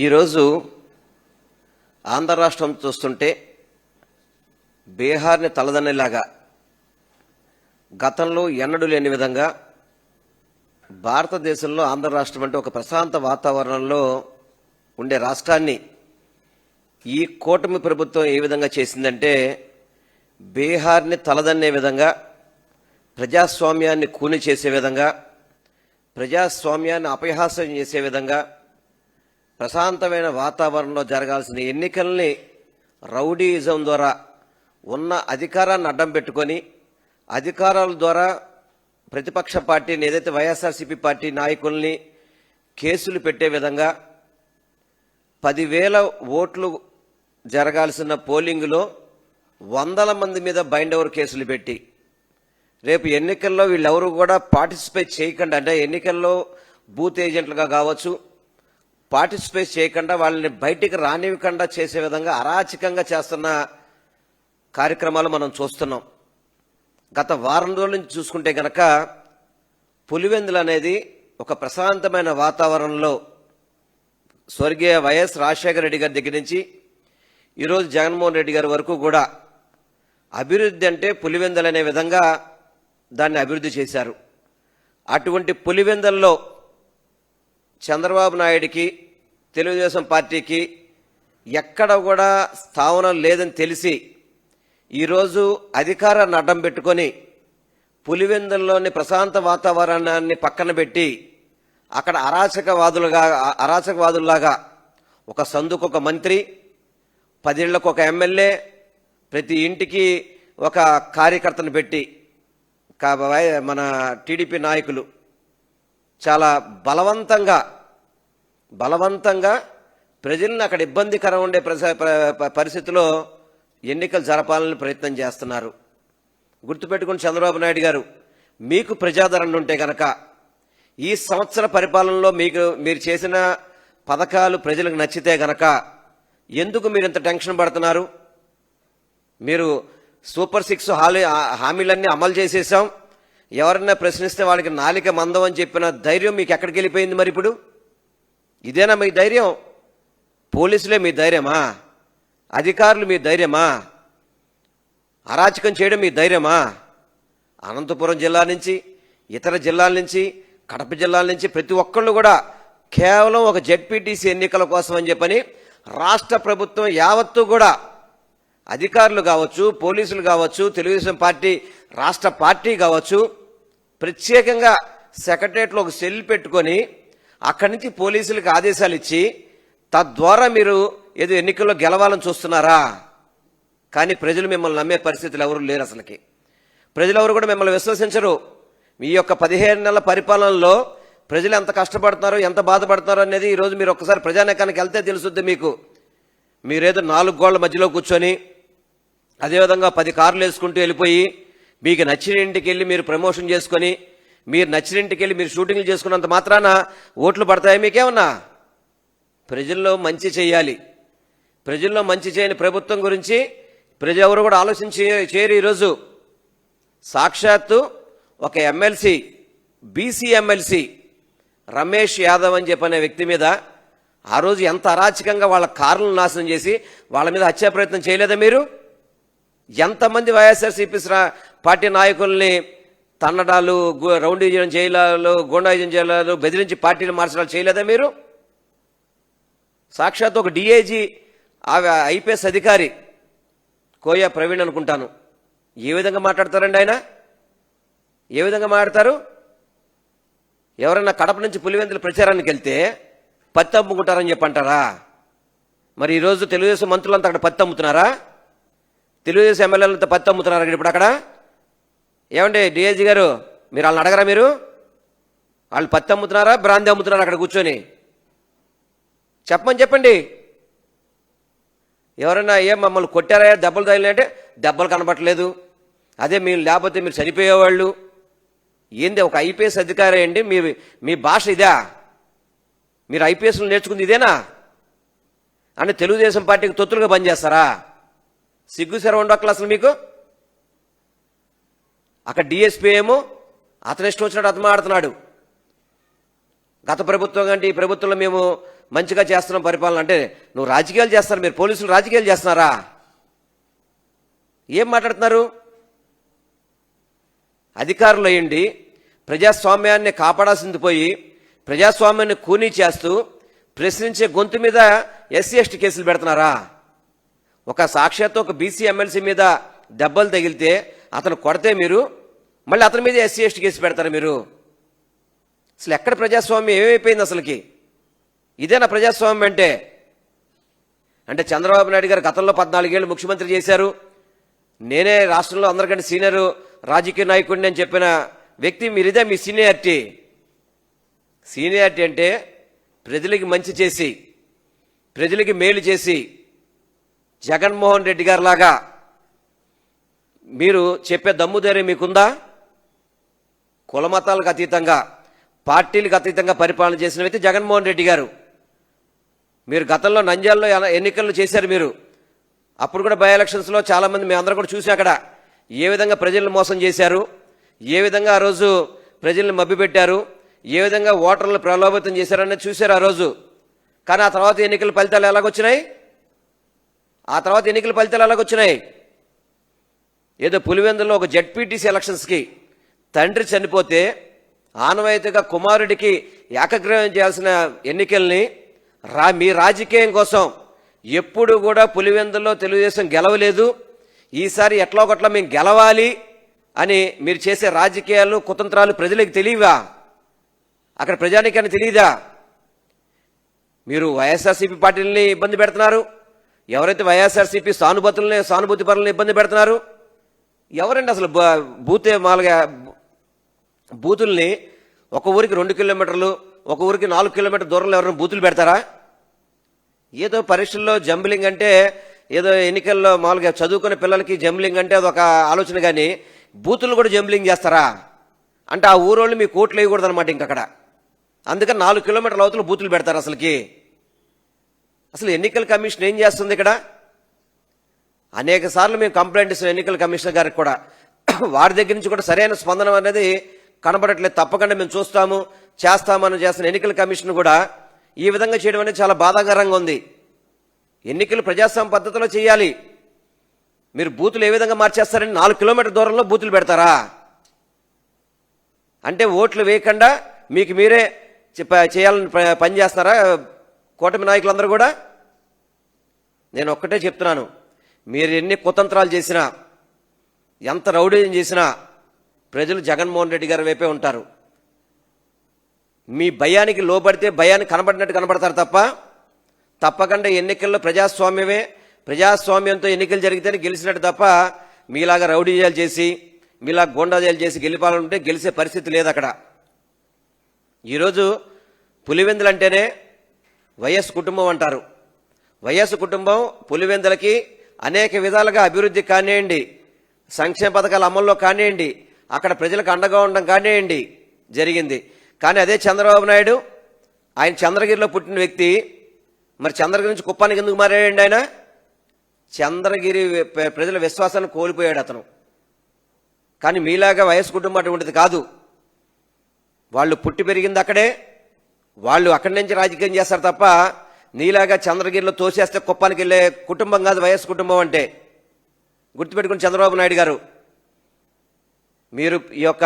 ఈరోజు ఆంధ్ర రాష్ట్రం చూస్తుంటే బీహార్ని తలదన్నేలాగా గతంలో ఎన్నడూ లేని విధంగా భారతదేశంలో ఆంధ్ర రాష్ట్రం అంటే ఒక ప్రశాంత వాతావరణంలో ఉండే రాష్ట్రాన్ని ఈ కూటమి ప్రభుత్వం ఏ విధంగా చేసిందంటే బీహార్ని తలదన్నే విధంగా, ప్రజాస్వామ్యాన్ని కూని చేసే విధంగా, ప్రజాస్వామ్యాన్ని అపహాస్యం చేసే విధంగా, ప్రశాంతమైన వాతావరణంలో జరగాల్సిన ఎన్నికల్ని రౌడీయిజం ద్వారా ఉన్న అధికారాన్ని అడ్డం పెట్టుకొని అధికారాల ద్వారా ప్రతిపక్ష పార్టీని ఏదైతే వైఎస్ఆర్సీపీ పార్టీ నాయకుల్ని కేసులు పెట్టే విధంగా 10,000 ఓట్లు జరగాల్సిన పోలింగ్లో 100 మంది మీద బైండ్ ఓవర్ కేసులు పెట్టి రేపు ఎన్నికల్లో వీళ్ళెవరూ కూడా పార్టిసిపేట్ చేయకుండా, అంటే ఎన్నికల్లో బూత్ ఏజెంట్లుగా కావచ్చు, పార్టిసిపేట్ చేయకుండా వాళ్ళని బయటికి రానివ్వకుండా చేసే విధంగా అరాచకంగా చేస్తున్న కార్యక్రమాలు మనం చూస్తున్నాం. గత వారం రోజుల నుంచి చూసుకుంటే గనక పులివెందులు అనేది ఒక ప్రశాంతమైన వాతావరణంలో స్వర్గీయ వైఎస్ రాజశేఖర రెడ్డి గారి దగ్గర నుంచి ఈరోజు జగన్మోహన్ రెడ్డి గారి వరకు కూడా అభివృద్ధి అంటే పులివెందులు అనే విధంగా దాన్ని అభివృద్ధి చేశారు. అటువంటి పులివెందుల్లో చంద్రబాబు నాయుడికి, తెలుగుదేశం పార్టీకి ఎక్కడ కూడా స్థావరం లేదని తెలిసి ఈరోజు అధికారాన్ని అడ్డం పెట్టుకొని పులివెందుల్లోని ప్రశాంత వాతావరణాన్ని పక్కన పెట్టి అక్కడ అరాచకవాదుల్లాగా ఒక సందుకు ఒక మంత్రి, 10 ఇళ్లకు ఒక ఎమ్మెల్యే, ప్రతి ఇంటికి ఒక కార్యకర్తను పెట్టి మన టీడీపీ నాయకులు చాలా బలవంతంగా ప్రజలను అక్కడ ఇబ్బందికరం ఉండే పరిస్థితిలో ఎన్నికలు జరపాలని ప్రయత్నం చేస్తున్నారు. గుర్తుపెట్టుకుని చంద్రబాబు నాయుడు గారు, మీకు ప్రజాదరణ ఉంటే గనక ఈ సంవత్సర పరిపాలనలో మీరు చేసిన పథకాలు ప్రజలకు నచ్చితే గనక ఎందుకు మీరు ఇంత టెన్షన్ పడుతున్నారు? మీరు సూపర్ 6 హామీలన్నీ అమలు చేసేసాం, ఎవరన్నా ప్రశ్నిస్తే వాళ్ళకి నాలిక మందం అని చెప్పిన ధైర్యం మీకు ఎక్కడికి వెళ్ళిపోయింది? మరి ఇప్పుడు ఇదేనా మీ ధైర్యం? పోలీసులే మీ ధైర్యమా? అధికారులు మీ ధైర్యమా? అరాచకం చేయడం మీ ధైర్యమా? అనంతపురం జిల్లా నుంచి, ఇతర జిల్లాల నుంచి, కడప జిల్లాల నుంచి ప్రతి ఒక్కళ్ళు కూడా కేవలం ఒక జెడ్పీటీసీ ఎన్నికల కోసం అని చెప్పని రాష్ట్ర ప్రభుత్వం యావత్తు కూడా అధికారులు కావచ్చు, పోలీసులు కావచ్చు, తెలుగుదేశం పార్టీ రాష్ట్ర పార్టీ కావచ్చు, ప్రత్యేకంగా సెక్రటరియట్లో ఒక సెల్ పెట్టుకొని అక్కడి నుంచి పోలీసులకు ఆదేశాలు ఇచ్చి తద్వారా మీరు ఏదో ఎన్నికల్లో గెలవాలని చూస్తున్నారా? కానీ ప్రజలు మిమ్మల్ని నమ్మే పరిస్థితులు ఎవరు లేరు. అసలుకి ప్రజలు ఎవరు కూడా మిమ్మల్ని విశ్వసించరు. మీ యొక్క 15 నెలల పరిపాలనలో ప్రజలు ఎంత కష్టపడుతున్నారో, ఎంత బాధపడుతున్నారో అనేది ఈరోజు మీరు ఒక్కసారి ప్రజానీకానికి వెళ్తే తెలుసుద్ది మీకు. మీరేదో 4 గోళ్ల మధ్యలో కూర్చొని అదేవిధంగా 10 కార్లు వేసుకుంటూ వెళ్ళిపోయి మీకు నచ్చిన ఇంటికి వెళ్ళి మీరు ప్రమోషన్ చేసుకొని, మీరు నచ్చిన ఇంటికి వెళ్ళి మీరు షూటింగ్లు చేసుకున్నంత మాత్రాన ఓట్లు పడతాయి మీకేమన్నా? ప్రజల్లో మంచి చేయాలి. ప్రజల్లో మంచి చేయని ప్రభుత్వం గురించి ప్రజలు ఎవరు కూడా ఆలోచించి చేయరు. ఈరోజు సాక్షాత్తు ఒక MLC, BC MLC Ramesh Yadav అని చెప్పనే వ్యక్తి మీద ఆ రోజు ఎంత అరాచకంగా వాళ్ళ కార్లను నాశనం చేసి వాళ్ళ మీద హత్యా ప్రయత్నం చేయలేదా మీరు? ఎంతమంది వైఎస్ఆర్సీపీ పార్టీ నాయకుల్ని తన్నడాలు, రౌండీజం జైలాలు, గూండాయిజం జైలాలు, బెదిరించి పార్టీలు మార్చడాలు చేయలేదా మీరు? సాక్షాత్ ఒక డిఐజీ ఐపీఎస్ అధికారి కోయా ప్రవీణ్ అనుకుంటాను, ఏ విధంగా మాట్లాడతారండి ఆయన? ఏ విధంగా మాట్లాడతారు? ఎవరైనా కడప నుంచి పులివెందుల ప్రచారానికి వెళ్తే పత్తి అమ్ముకుంటారని చెప్పంటారా? మరి ఈరోజు తెలుగుదేశం మంత్రులంతా అక్కడ పత్తి అమ్ముతున్నారా? తెలుగుదేశం ఎమ్మెల్యేలంతా పత్తి అమ్ముతున్నారా ఇప్పుడు అక్కడ? ఏమండి డిఐజీ గారు, మీరు వాళ్ళని అడగరా? మీరు వాళ్ళు పత్తి అమ్ముతున్నారా, బ్రాంతి అమ్ముతున్నారా అక్కడ కూర్చొని? చెప్పండి. ఎవరైనా మమ్మల్ని కొట్టారా, దెబ్బలు తగిలినంటే దెబ్బలు కనబట్టలేదు, అదే మీరు లేకపోతే మీరు చనిపోయేవాళ్ళు. ఏంది ఒక ఐపీఎస్ అధికారి అండి, మీ భాష ఇదా? మీరు ఐపీఎస్లు నేర్చుకుంది ఇదేనా? అంటే తెలుగుదేశం పార్టీకి తొత్తులుగా పనిచేస్తారా? సిగ్గుసర ఉండక్కలు అసలు మీకు. అక్కడ డిఎస్పీ ఏమో అతను ఇష్టం వచ్చినట్టు అతను మాడుతున్నాడు. గత ప్రభుత్వం కంటే ఈ ప్రభుత్వంలో మేము మంచిగా చేస్తున్నాం పరిపాలన అంటే నువ్వు రాజకీయాలు చేస్తారు, మీరు పోలీసులు రాజకీయాలు చేస్తున్నారా? ఏం మాట్లాడుతున్నారు? అధికారులు అయ్యండి ప్రజాస్వామ్యాన్ని కాపాడాల్సింది పోయి ప్రజాస్వామ్యాన్ని కూనీ చేస్తూ ప్రశ్నించే గొంతు మీద ఎస్సీ ఎస్టీ కేసులు పెడుతున్నారా? ఒక సాక్షాత్తు ఒక బీసీ ఎమ్మెల్సీ మీద దెబ్బలు తగిలితే అతను కొడితే మీరు మళ్ళీ అతని మీద ఎస్సీ ఎస్టీ కేసు పెడతారు మీరు? అసలు ఎక్కడ ప్రజాస్వామ్యం ఏమైపోయింది అసలుకి? ఇదేనా ప్రజాస్వామ్యం అంటే? అంటే చంద్రబాబు నాయుడు గారు గతంలో 14 ఏళ్ళు ముఖ్యమంత్రి చేశారు, నేనే రాష్ట్రంలో అందరికంటే సీనియర్ రాజకీయ నాయకుడిని అని చెప్పిన వ్యక్తి మీరు. ఇదే మీ సీనియారిటీ? సీనియారిటీ అంటే ప్రజలకి మంచి చేసి ప్రజలకి మేలు చేసి జగన్మోహన్ రెడ్డి గారి లాగా మీరు చెప్పే దమ్ము ధైర్యం మీకుందా? కులమతాలకు అతీతంగా పార్టీలకు అతీతంగా పరిపాలన చేసిన వ్యక్తి జగన్మోహన్ రెడ్డి గారు. మీరు గతంలో నంద్యాలలో ఎన్నికలు చేశారు మీరు. అప్పుడు కూడా బై ఎలక్షన్స్లో చాలామంది మేము అందరం కూడా చూసి అక్కడ ఏ విధంగా ప్రజలను మోసం చేశారు, ఏ విధంగా ఆ రోజు ప్రజల్ని మభ్యపెట్టారు, ఏ విధంగా ఓటర్లను ప్రలోభితం చేశారనేది చూశారు ఆ రోజు. కానీ ఆ తర్వాత ఎన్నికల ఫలితాలు ఎలాగొచ్చినాయి? ఏదో పులివెందులో ఒక జెడ్పీటీసీ ఎలక్షన్స్కి తండ్రి చనిపోతే ఆనవాయితీగా కుమారుడికి ఏకగ్రీవం చేయాల్సిన ఎన్నికల్ని మీ రాజకీయం కోసం ఎప్పుడు కూడా పులివెందులో తెలుగుదేశం గెలవలేదు, ఈసారి ఎట్లా ఒకట్లా మేము గెలవాలి అని మీరు చేసే రాజకీయాలు కుతంత్రాలు ప్రజలకు తెలియవా? అక్కడ ప్రజానికాన్ని తెలియదా? మీరు వైఎస్ఆర్సీపీ పార్టీలని ఇబ్బంది పెడుతున్నారు, ఎవరైతే వైఎస్ఆర్సీపీ సానుభూతి పరులను ఇబ్బంది పెడుతున్నారు. ఎవరండి అసలు బూతుల్ని ఒక ఊరికి 2 కిలోమీటర్లు, ఒక ఊరికి 4 కిలోమీటర్ దూరంలో ఎవరైనా బూతులు పెడతారా? ఏదో పరీక్షల్లో జంబ్లింగ్ అంటే ఏదో ఎన్నికల్లో మామూలుగా చదువుకునే పిల్లలకి జంబ్లింగ్ అంటే అదొక ఆలోచన, కానీ బూతులు కూడా జంబ్లింగ్ చేస్తారా అంటే ఆ ఊరోళ్ళు మీ కోట్లు వేయకూడదు అనమాట ఇంకక్కడ. అందుకని 4 కిలోమీటర్ల అవతల బూతులు పెడతారు. అసలు ఎన్నికల కమిషన్ ఏం చేస్తుంది ఇక్కడ? అనేక సార్లు మేము కంప్లైంట్ ఇస్తాం ఎన్నికల కమిషనర్ గారికి కూడా. వారి దగ్గర నుంచి కూడా సరైన స్పందన అనేది కనబడట్లేదు. తప్పకుండా మేము చూస్తాము చేస్తామని చేస్తున్న ఎన్నికల కమిషన్ కూడా ఈ విధంగా చేయడం అనేది చాలా బాధాకరంగా ఉంది. ఎన్నికలు ప్రజాస్వామ్య పద్ధతిలో చేయాలి. మీరు బూతులు ఏ విధంగా మార్చేస్తారని 4 కిలోమీటర్ దూరంలో బూతులు పెడతారా? అంటే ఓట్లు వేయకుండా మీకు మీరే చేయాలని పని చేస్తారా కూటమి నాయకులందరూ కూడా? నేను ఒక్కటే చెప్తున్నాను, మీరు ఎన్ని కుతంత్రాలు చేసినా ఎంత రౌడీజం చేసినా ప్రజలు జగన్మోహన్ రెడ్డి గారి వైపే ఉంటారు. మీ భయానికి లోబడితే భయానికి కనబడినట్టు కనబడతారు తప్ప తప్పకుండా ఎన్నికల్లో ప్రజాస్వామ్యంతో ఎన్నికలు జరిగితేనే గెలిచినట్టు తప్ప మీలాగా రౌడీజాలు చేసి మీలా గోండాజాలు చేసి గెలిపాలంటే గెలిచే పరిస్థితి లేదు అక్కడ. ఈరోజు పులివెందులు అంటేనే వైఎస్ కుటుంబం అంటారు. వైఎస్ కుటుంబం పులివెందులకి అనేక విధాలుగా అభివృద్ధి కానివ్వండి, సంక్షేమ పథకాల అమల్లో కానివ్వండి, అక్కడ ప్రజలకు అండగా ఉండడం కానివ్వండి జరిగింది. కానీ అదే చంద్రబాబు నాయుడు, ఆయన చంద్రగిరిలో పుట్టిన వ్యక్తి, మరి చంద్రగిరి నుంచి కుప్పానికి ఎందుకు మారాడండి ఆయన? చంద్రగిరి ప్రజల విశ్వాసాన్ని కోల్పోయాడు అతను. కానీ మీలాగా వైఎస్ కుటుంబం అటువంటిది కాదు. వాళ్ళు పుట్టి పెరిగింది అక్కడే, వాళ్ళు అక్కడి నుంచి రాజకీయం చేస్తారు తప్ప నీలాగా చంద్రగిరిలో తోసేస్తే కుప్పానికి వెళ్ళే కుటుంబం కాదు వైఎస్ కుటుంబం అంటే. గుర్తుపెట్టుకుని చంద్రబాబు నాయుడు గారు, మీరు ఈ యొక్క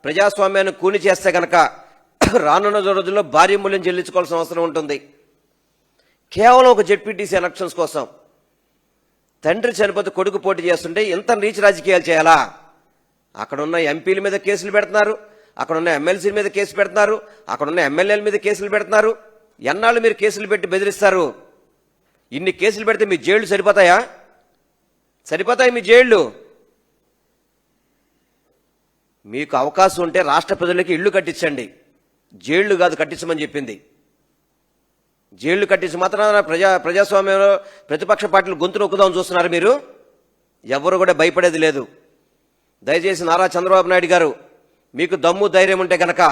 ప్రజాస్వామ్యాన్ని కూని చేస్తే కనుక రానున్న రోజుల్లో భారీ మూల్యం చెల్లించుకోవాల్సిన అవసరం ఉంటుంది. కేవలం ఒక జెడ్పీటీసీ ఎలక్షన్స్ కోసం తండ్రి చనిపోతే కొడుకు పోటీ చేస్తుంటే ఎంత నీచ రాజకీయాలు చేయాలా? అక్కడున్న ఎంపీల మీద కేసులు పెడుతున్నారు, అక్కడున్న ఎమ్మెల్సీల మీద కేసు పెడుతున్నారు, అక్కడున్న ఎమ్మెల్యేల మీద కేసులు పెడుతున్నారు. ఎన్నాళ్ళు మీరు కేసులు పెట్టి బెదిరిస్తారు? ఇన్ని కేసులు పెడితే మీ జైళ్లు సరిపోతాయా? మీ జైళ్లు? మీకు అవకాశం ఉంటే రాష్ట్ర ప్రజలకి ఇళ్లు కట్టించండి, జైళ్లు కాదు కట్టించమని చెప్పింది. జైళ్లు కట్టించి మాత్రం ప్రజాస్వామ్యంలో ప్రతిపక్ష పార్టీలు గొంతు నొక్కుదామని చూస్తున్నారు మీరు. ఎవరు కూడా భయపడేది లేదు. దయచేసి నారా చంద్రబాబు నాయుడు గారు, మీకు దమ్ము ధైర్యం ఉంటే గనక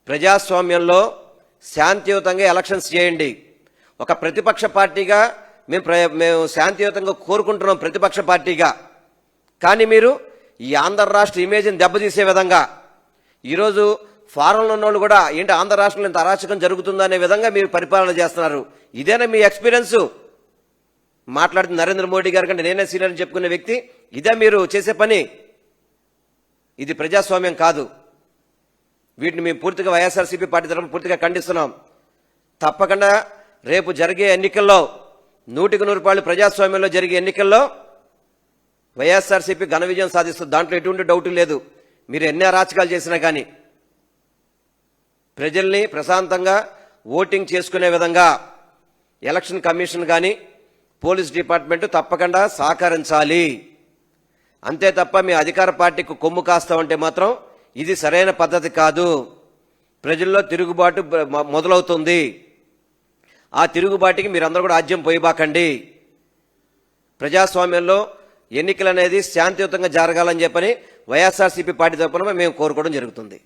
ప్రజాస్వామ్యంలో శాంతియుతంగా ఎలక్షన్స్ చేయండి. ఒక ప్రతిపక్ష పార్టీగా మేము శాంతియుతంగా కోరుకుంటున్నాం ప్రతిపక్ష పార్టీగా. కానీ మీరు ఈ ఆంధ్ర రాష్ట్ర ఇమేజ్ని దెబ్బతీసే విధంగా ఈరోజు ఫారంలో ఉన్నోళ్ళు కూడా ఏంటి ఆంధ్ర రాష్ట్రంలో ఇంత అరాచకం జరుగుతుందనే విధంగా మీరు పరిపాలన చేస్తున్నారు. ఇదేనా మీ ఎక్స్పీరియన్స్? మాట్లాడుతున్న నరేంద్ర మోడీ గారి కంటే నేనే సీనియర్ అని చెప్పుకునే వ్యక్తి, ఇదే మీరు చేసే పని? ఇది ప్రజాస్వామ్యం కాదు. వీటిని మేము పూర్తిగా వైఎస్ఆర్సీపీ పార్టీ తరఫున పూర్తిగా ఖండిస్తున్నాం. తప్పకుండా రేపు జరిగే ఎన్నికల్లో 100% ప్రజాస్వామ్యంలో జరిగే ఎన్నికల్లో వైఎస్ఆర్సీపీ ఘన విజయం సాధిస్తుంది. దాంట్లో ఎటువంటి డౌట్ లేదు. మీరు ఎన్ని అరాచకాలు చేసినా కానీ ప్రజల్ని ప్రశాంతంగా ఓటింగ్ చేసుకునే విధంగా ఎలక్షన్ కమిషన్ కానీ పోలీస్ డిపార్ట్మెంట్ తప్పకుండా సహకరించాలి. అంతే తప్ప మీ అధికార పార్టీకి కొమ్ము కాస్తామంటే మాత్రం ఇది సరైన పద్ధతి కాదు. ప్రజల్లో తిరుగుబాటు మొదలవుతుంది. ఆ తిరుగుబాటుకి మీరందరూ కూడా ఆజ్యం పోయిబాకండి. ప్రజాస్వామ్యంలో ఎన్నికలు అనేది శాంతియుతంగా జరగాలని చెప్పని వైఎస్ఆర్సీపీ పార్టీ తరఫున మేము కోరుకోవడం జరుగుతుంది.